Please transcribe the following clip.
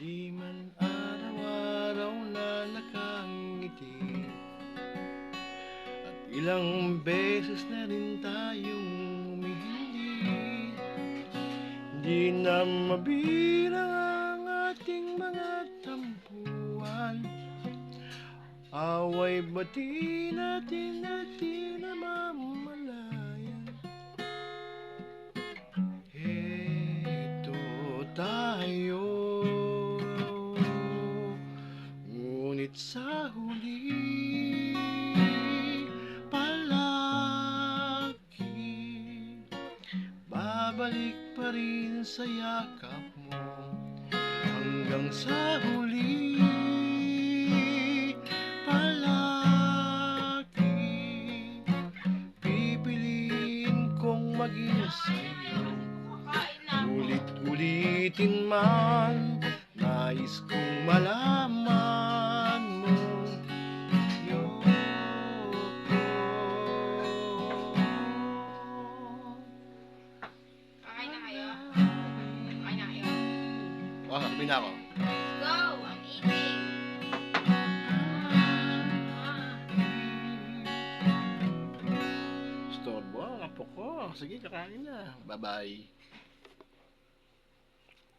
Di man araw-araw na nakangiti, at ilang beses na rin tayong humihindi. Di na mabilang ang ating mga tampuhan, away bati natin at di na mamalayan. Heto tayo, ngunit sa huli palagi babalik pa rin sa yakap mo. Hanggang sa huli palagi pipiliin kong maging sa'yo. Ulit-ulitin man, nais kong malaman mo, Yoko. Okay na kayo? Okay na kayo? Sabi na ako. Go! I'm eating! Storbo ang apo ko. Sige, kakain na. Bye-bye.